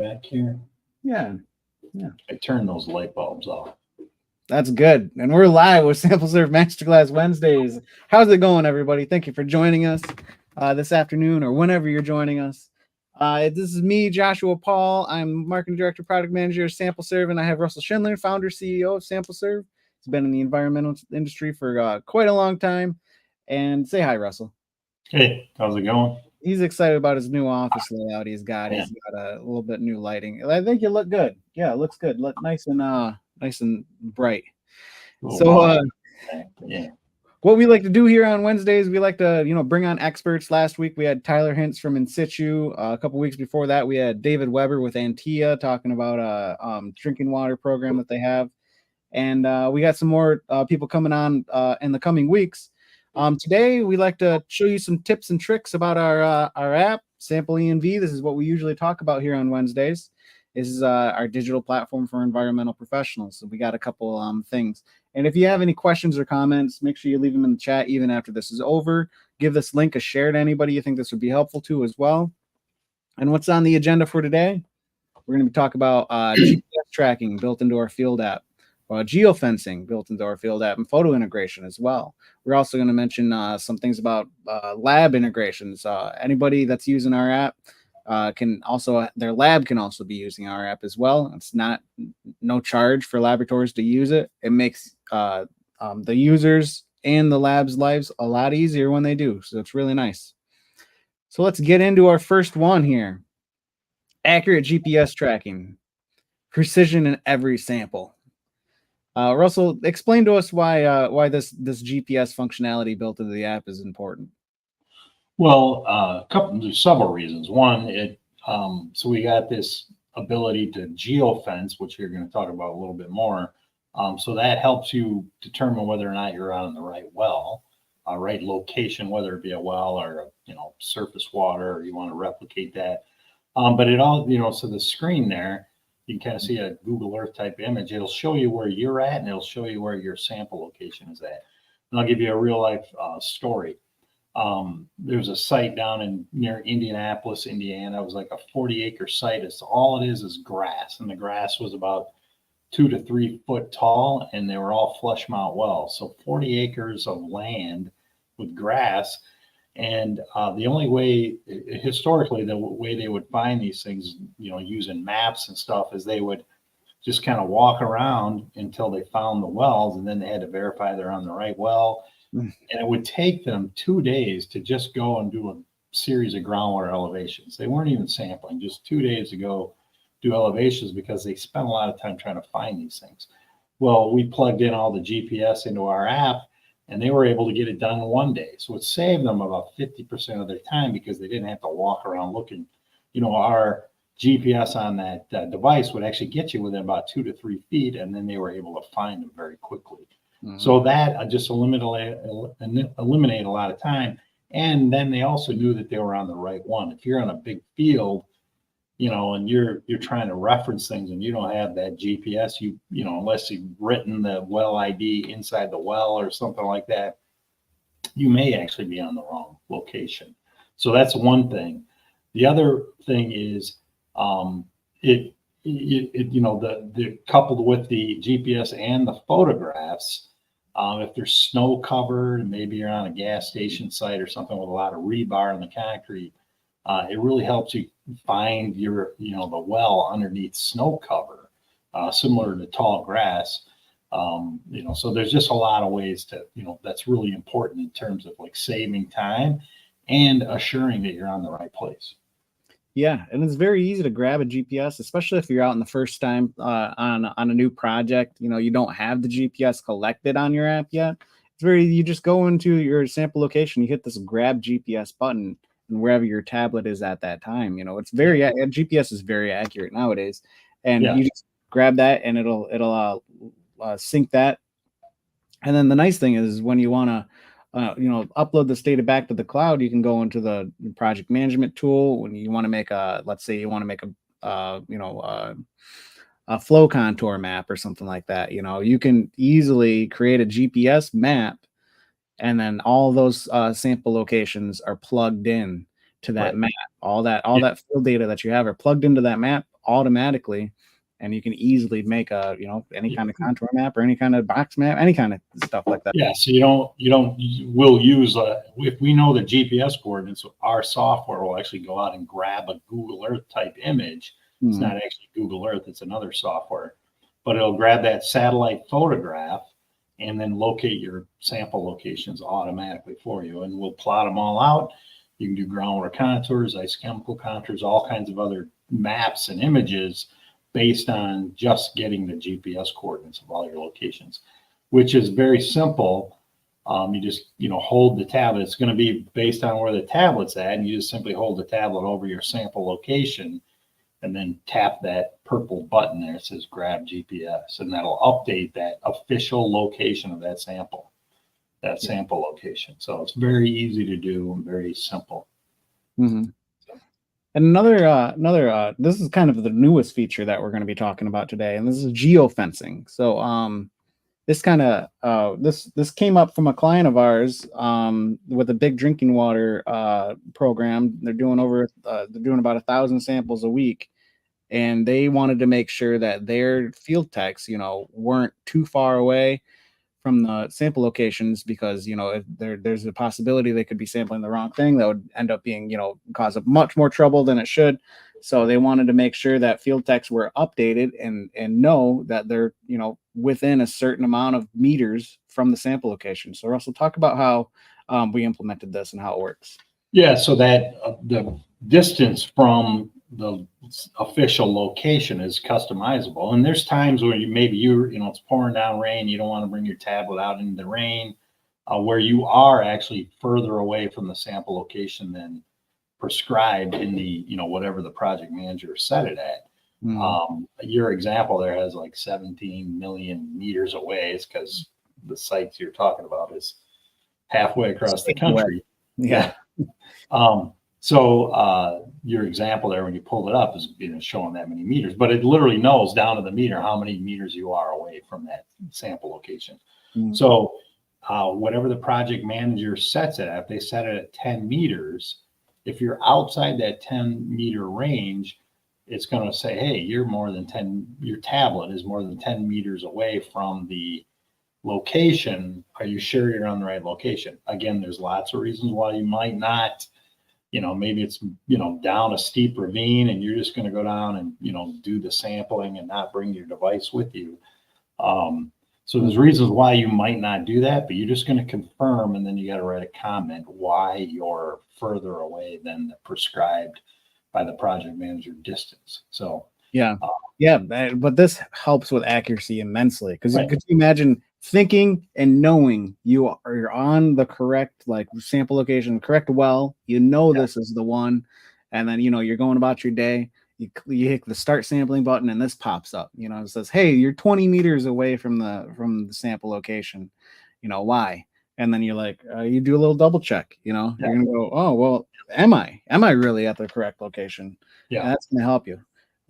back here. Yeah. I turned those light bulbs off. That's good. And we're live with SampleServe Masterclass Wednesdays. How's it going, everybody? Thank you for joining us this afternoon or whenever you're joining us. This is me, Joshua Paul. I'm Marketing Director, Product Manager of SampleServe, and I have Russell Schindler, Founder, CEO of SampleServe. He's been in the environmental industry for quite a long time. And say hi, Russell. Hey, how's it going? He's excited about his new office layout he's got. Yeah. He's got a little bit new lighting. I think you look good. Yeah, it looks good. Look nice and bright. So yeah. What we like to do here on Wednesdays, we like to, bring on experts. Last week we had Tyler Hintz from In Situ. A couple weeks before that, we had David Weber with Antia talking about a drinking water program that they have. And we got some more people coming on in the coming weeks. Today, we like to show you some tips and tricks about our app, Sample ENV. This is what we usually talk about here on Wednesdays. This is our digital platform for environmental professionals. So we got a couple things. And if you have any questions or comments, make sure you leave them in the chat even after this is over. Give this link a share to anybody you think this would be helpful to as well. And what's on the agenda for today? We're going to be talking about GPS tracking built into our field app. Geofencing built into our field app and photo integration as well. We're also going to mention some things about lab integrations. Anybody that's using our app their lab can also be using our app as well. It's no charge for laboratories to use it. It makes the users and the lab's lives a lot easier when they do. So it's really nice. So let's get into our first one here. Accurate GPS tracking. Precision in every sample. Russell, explain to us why this GPS functionality built into the app is important. Well, there's several reasons. One, so we got this ability to geofence, which you're going to talk about a little bit more. So that helps you determine whether or not you're on the right well, right location, whether it be a well or surface water, or you want to replicate that. But it all, so the screen there, you can kind of see a Google Earth type image. It'll show you where you're at, and it'll show you where your sample location is at. And I'll give you a real life story. There's a site down near Indianapolis, Indiana. It was like a 40-acre site. All it is grass, and the grass was about 2 to 3 foot tall, and they were all flush mount wells. So 40 acres of land with grass. And the only way, historically, the way they would find these things, using maps and stuff, is they would just kind of walk around until they found the wells, and then they had to verify they're on the right well. And it would take them 2 days to just go and do a series of groundwater elevations. They weren't even sampling, just 2 days to go do elevations because they spent a lot of time trying to find these things. Well, we plugged in all the GPS into our app, and they were able to get it done in 1 day. So it saved them about 50% of their time because they didn't have to walk around looking. Our GPS on that device would actually get you within about 2 to 3 feet, and then they were able to find them very quickly. Mm-hmm. So that just eliminate a lot of time. And then they also knew that they were on the right one. If you're on a big field, and you're trying to reference things and you don't have that GPS, unless you've written the well ID inside the well or something like that, you may actually be on the wrong location. So that's one thing. The other thing is, the coupled with the GPS and the photographs, if there's snow covered and maybe you're on a gas station site or something with a lot of rebar in the concrete, it really helps you find the well underneath snow cover, similar to tall grass. So there's just a lot of ways to, that's really important in terms of like saving time and assuring that you're on the right place. Yeah, and it's very easy to grab a GPS, especially if you're out in the first time on a new project. You don't have the GPS collected on your app yet. You just go into your sample location, you hit this grab GPS button, and wherever your tablet is at that time, it's GPS is very accurate nowadays, and you just grab that and it'll sync that. And then the nice thing is when you want to upload this data back to the cloud, you can go into the project management tool. When you want to make let's say you want to make a flow contour map or something like that, you can easily create a GPS map, and then all those sample locations are plugged in to that map. All that field data that you have are plugged into that map. automatically, and you can easily make a, any kind of contour map or any kind of box map, any kind of stuff like that. Yeah, so we'll use, if we know the GPS coordinates, our software will actually go out and grab a Google Earth type image. It's not actually Google Earth, it's another software, but it'll grab that satellite photograph and then locate your sample locations automatically for you. And we'll plot them all out. You can do groundwater contours, ice chemical contours, all kinds of other maps and images based on just getting the GPS coordinates of all your locations, which is very simple. You just, hold the tablet. It's going to be based on where the tablet's at, and you just simply hold the tablet over your sample location and then tap that purple button there. It says grab GPS, and that'll update that official location of that sample location. So it's very easy to do and very simple. And another this is kind of the newest feature that we're going to be talking about today, and this is geofencing. So this kind of this came up from a client of ours with a big drinking water program. They're doing about 1,000 samples a week, and they wanted to make sure that their field techs, weren't too far away from the sample locations, because if there's a possibility they could be sampling the wrong thing that would end up being cause much more trouble than it should. So they wanted to make sure that field techs were updated and know that they're within a certain amount of meters from the sample location. So Russell, talk about how we implemented this and how it works. Yeah, so that the distance from the official location is customizable, and there's times where it's pouring down rain, you don't want to bring your tablet out in the rain, where you are actually further away from the sample location than prescribed in the whatever the project manager set it at. Your example there has like 17 million meters away. It's because the sites you're talking about is halfway across the country. Yeah. So your example there, when you pulled it up, is showing that many meters, but it literally knows down to the meter how many meters you are away from that sample location. So whatever the project manager sets it at, if they set it at 10 meters, if you're outside that 10 meter range, it's going to say, hey, your tablet is more than 10 meters away from the location. Are you sure you're on the right location? Again, there's lots of reasons why you might not. Maybe it's, down a steep ravine and you're just going to go down and, do the sampling and not bring your device with you. So there's reasons why you might not do that, but you're just going to confirm, and then you got to write a comment why you're further away than the prescribed by the project manager distance. So, but this helps with accuracy immensely, because could you imagine thinking and knowing you're on the correct sample location, correct well, this is the one, and then you're going about your day, you hit the start sampling button and this pops up, it says, hey, you're 20 meters away from the sample location, why? And then you're like, you do a little double check, you're gonna go, oh well, am I really at the correct location? And that's gonna help you.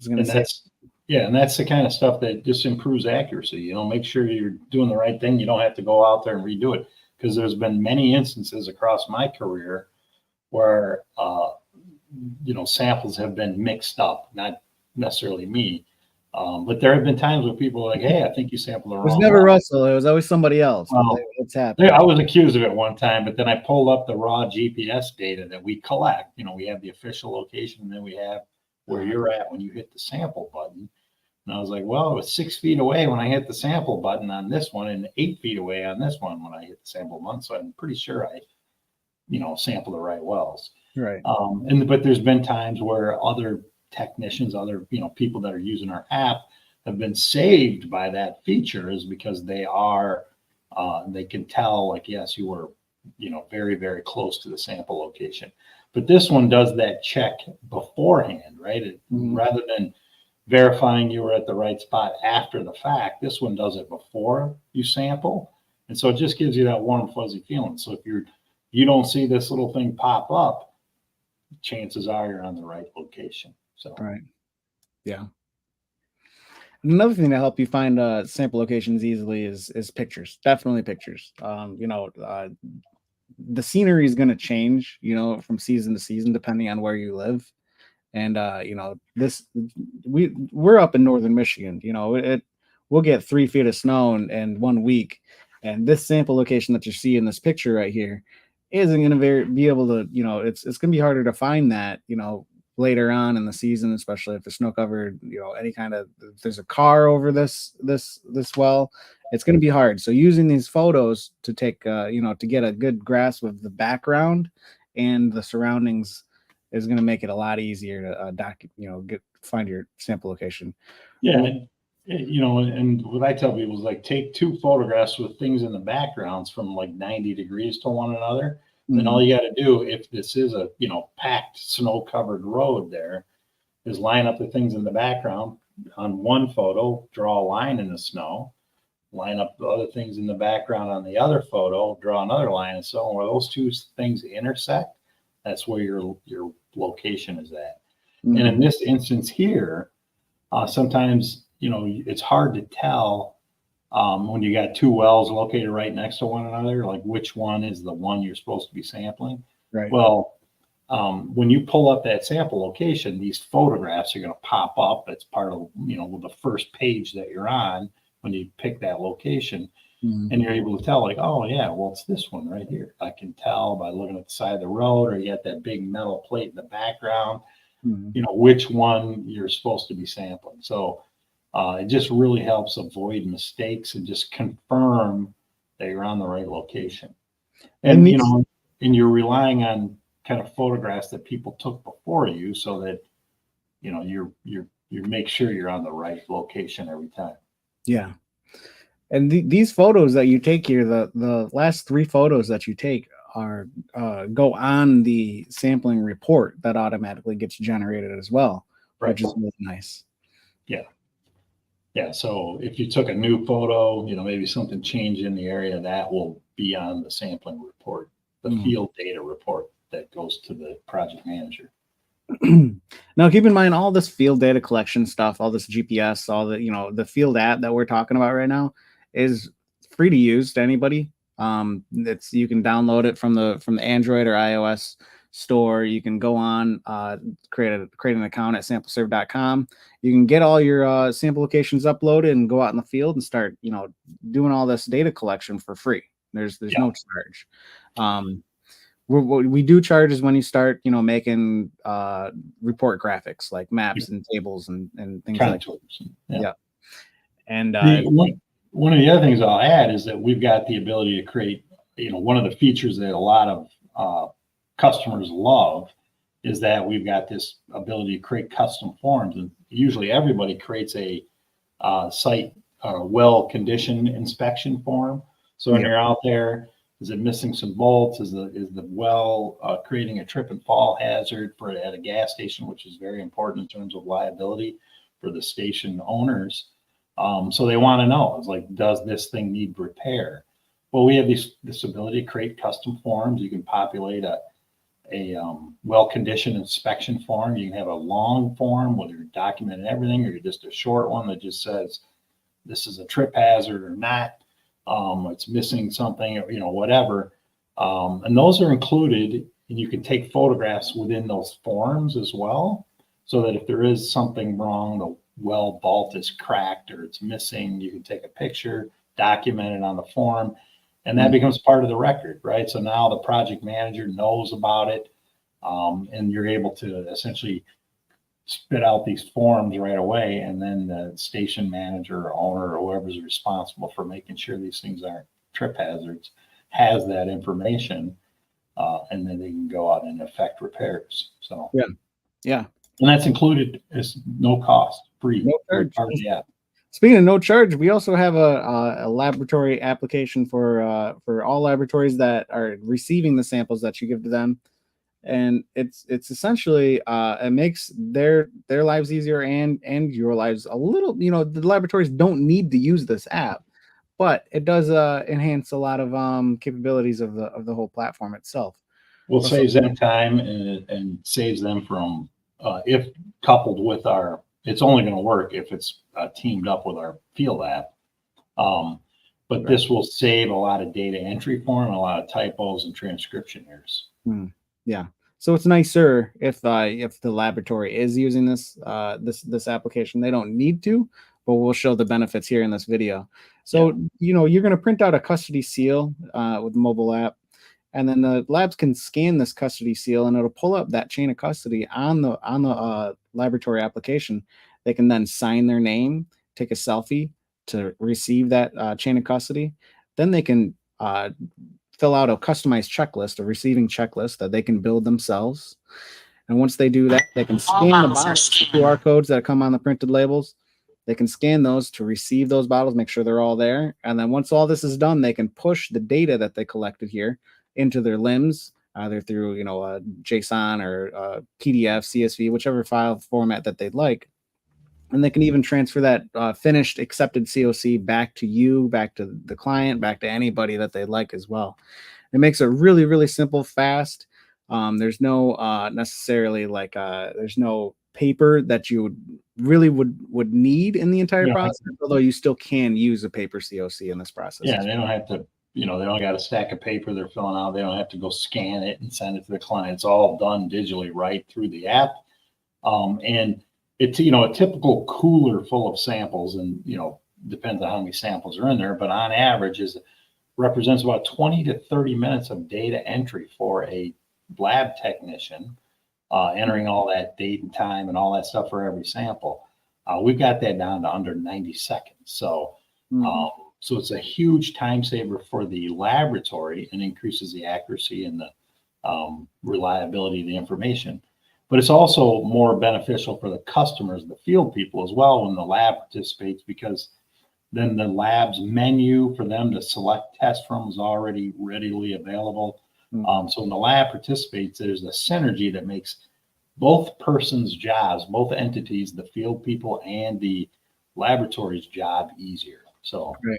And that's the kind of stuff that just improves accuracy. Make sure you're doing the right thing. You don't have to go out there and redo it, because there's been many instances across my career where samples have been mixed up, not necessarily me, but there have been times when people are like, hey, I think you sampled the wrong. It was never Russell, it was always somebody else. It's happened. I was accused of it one time, but then I pulled up the raw GPS data that we collect. We have the official location, and then we have where you're at when you hit the sample button. And I was like, well, it was 6 feet away when I hit the sample button on this one, and 8 feet away on this one when I hit the sample button. So I'm pretty sure I, sampled the right wells. Right. But there's been times where other technicians, other, people that are using our app have been saved by that feature, is because they can tell, like, yes, you were, very, very close to the sample location. But this one does that check beforehand, right? Rather than verifying you were at the right spot after the fact, this one does it before you sample. And so it just gives you that warm, fuzzy feeling. So if you don't see this little thing pop up, chances are you're on the right location. So, right. Yeah. Another thing to help you find sample locations easily is pictures. Definitely pictures. The scenery is going to change, from season to season, depending on where you live. And we're up in northern Michigan. We'll get 3 feet of snow in 1 week, and this sample location that you see in this picture right here isn't going to be able to. It's going to be harder to find that. Later on in the season, especially if the snow covered. Any kind of, if there's a car over this well, it's going to be hard. So using these photos to take to get a good grasp of the background and the surroundings is going to make it a lot easier to find your sample location. Yeah. And what I tell people is like, take 2 photographs with things in the backgrounds from like 90 degrees to one another. Mm-hmm. And all you got to do, if this is a, packed snow covered road there, is line up the things in the background on one photo, draw a line in the snow, line up the other things in the background on the other photo, draw another line, and so on. Where those 2 things intersect, that's where your location is at. Mm-hmm. And in this instance here, sometimes, it's hard to tell when you got 2 wells located right next to one another, like which one is the one you're supposed to be sampling. Right. Well, when you pull up that sample location, these photographs are going to pop up. It's part of, the first page that you're on when you pick that location. Mm-hmm. And you're able to tell, like, oh yeah, well, it's this one right here. I can tell by looking at the side of the road, or you got that big metal plate in the background, mm-hmm. Which one you're supposed to be sampling. So it just really helps avoid mistakes and just confirm that you're on the right location. And and you're relying on kind of photographs that people took before you, so that you make sure you're on the right location every time. Yeah. And these photos that you take here, the last 3 photos that you take are go on the sampling report that automatically gets generated as well, right. Which is really nice. Yeah. Yeah. So if you took a new photo, maybe something changed in the area, that will be on the sampling report, the field data report that goes to the project manager. Now, keep in mind, all this field data collection stuff, all this GPS, all the, the field app that we're talking about right now is free to use to anybody. You can download it from the Android or iOS store. You can go on, create an account at SampleServe.com. You can get all your sample locations uploaded and go out in the field and start, doing all this data collection for free. There's no charge. What we do charge is when you start, making report graphics like maps and tables and things like that. Yeah. And one of the other things I'll add is that we've got the ability to create, one of the features that a lot of customers love is that we've got this ability to create custom forms. And usually everybody creates a site well condition inspection form. So when you're out there, is it missing some bolts? Is the well creating a trip and fall hazard at a gas station, which is very important in terms of liability for the station owners? So they want to know, it's like, does this thing need repair? Well, we have this ability to create custom forms. You can populate a well condition inspection form. You can have a long form where you're documenting everything, or just a short one that just says this is a trip hazard or not. It's missing something, or whatever. And those are included, and you can take photographs within those forms as well, so that if there is something wrong, the well bolt is cracked or it's missing, you can take a picture, document it on the form, and that becomes part of the record, right? So now the project manager knows about it, and you're able to essentially spit out these forms right away, and then the station manager or owner or whoever's responsible for making sure these things aren't trip hazards has that information, and then they can go out and effect repairs. So yeah, and that's included as no cost, free. No charge. Speaking of no charge, we also have a laboratory application for all laboratories that are receiving the samples that you give to them. And it's essentially it makes their lives easier and your lives a little. The laboratories don't need to use this app, but it does enhance a lot of capabilities of the whole platform itself. Well, it saves them time and saves them from if coupled with our. It's only going to work if it's teamed up with our field app. But right. This will save a lot of data entry for them, a lot of typos and transcription errors. Yeah. So it's nicer if the laboratory is using this this application. They don't need to, but we'll show the benefits here in this video. So you're going to print out a custody seal with the mobile app, and then the labs can scan this custody seal, and it'll pull up that chain of custody on the laboratory application. They can then sign their name, take a selfie to receive that chain of custody. Then they can fill out a customized checklist, a receiving checklist that they can build themselves. And once they do that, they can scan the bottles, the QR codes that come on the printed labels. They can scan those to receive those bottles, make sure they're all there. And then once all this is done, they can push the data that they collected here into their LIMS, either through JSON or PDF, CSV, whichever file format that they'd like. And they can even transfer that finished accepted COC back to you, back to the client, back to anybody that they like as well. It makes it really, really simple, fast. There's no necessarily there's no paper that you would need in the entire process, although you still can use a paper COC in this process. Yeah, they don't have to, they don't got a stack of paper they're filling out. They don't have to go scan it and send it to the client. It's all done digitally right through the app. And it's, a typical cooler full of samples, and, depends on how many samples are in there, but on average represents about 20 to 30 minutes of data entry for a lab technician, entering all that date and time and all that stuff for every sample. We've got that down to under 90 seconds. So, so it's a huge time saver for the laboratory and increases the accuracy and the reliability of the information. But it's also more beneficial for the customers, the field people as well, when the lab participates, because then the lab's menu for them to select test from is already readily available. So when the lab participates, there's a synergy that makes both persons' jobs, both entities, the field people and the laboratory's job easier. So right.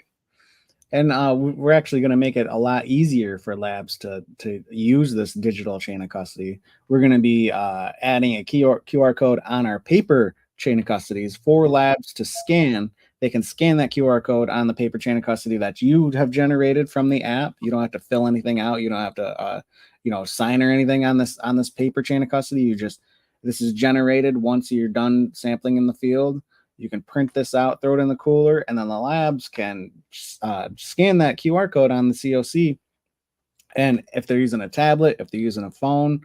And we're actually going to make it a lot easier for labs to use this digital chain of custody. We're going to be adding a QR code on our paper chain of custodies for labs to scan. They can scan that QR code on the paper chain of custody that you have generated from the app. You don't have to fill anything out. You don't have to, sign or anything on this paper chain of custody. This is generated once you're done sampling in the field. You can print this out, throw it in the cooler, and then the labs can scan that QR code on the COC. And if they're using a tablet, if they're using a phone,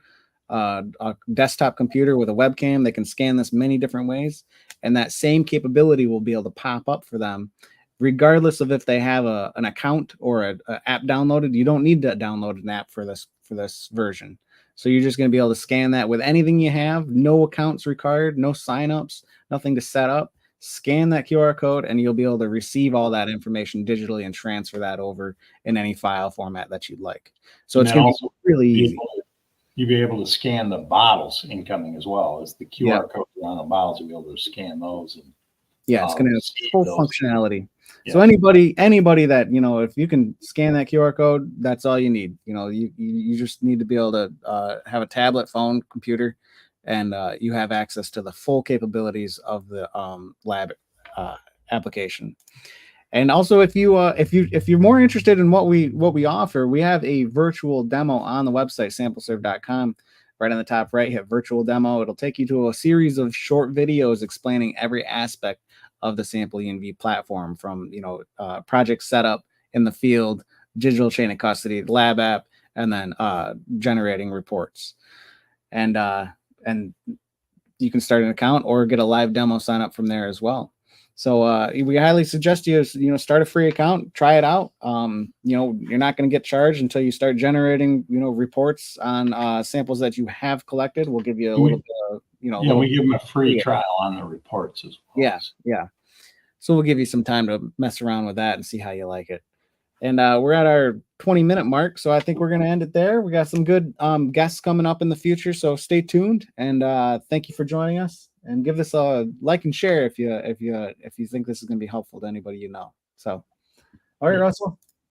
a desktop computer with a webcam, they can scan this many different ways. And that same capability will be able to pop up for them, regardless of if they have an account or an app downloaded. You don't need to download an app for this version. So you're just going to be able to scan that with anything you have. No accounts required, no signups, nothing to set up. Scan that QR code and you'll be able to receive all that information digitally and transfer that over in any file format that you'd like. So it's going to be really easy. You'll be able to scan the bottles incoming as well as the QR codes on the bottles. You'll be able to scan those. And it's going to have full functionality. So anybody that, if you can scan that QR code, that's all you need. You just need to be able to have a tablet, phone, computer, and you have access to the full capabilities of the lab application. And also, if you're more interested in what we offer, we have a virtual demo on the website SampleServe.com. Right on the top right, hit virtual demo. It'll take you to a series of short videos explaining every aspect of the Sample ENV platform, from project setup in the field, digital chain of custody, lab app, and then generating reports. And you can start an account or get a live demo sign up from there as well. So we highly suggest you start a free account, try it out. You're not going to get charged until you start generating reports on samples that you have collected. We'll give you a little bit of, we give them a free trial on the reports as well. Yeah. So we'll give you some time to mess around with that and see how you like it. And we're at our 20-minute mark, so I think we're going to end it there. We got some good guests coming up in the future, so stay tuned. And thank you for joining us. And give this a like and share if you think this is going to be helpful to anybody you know. So, all right, Russell.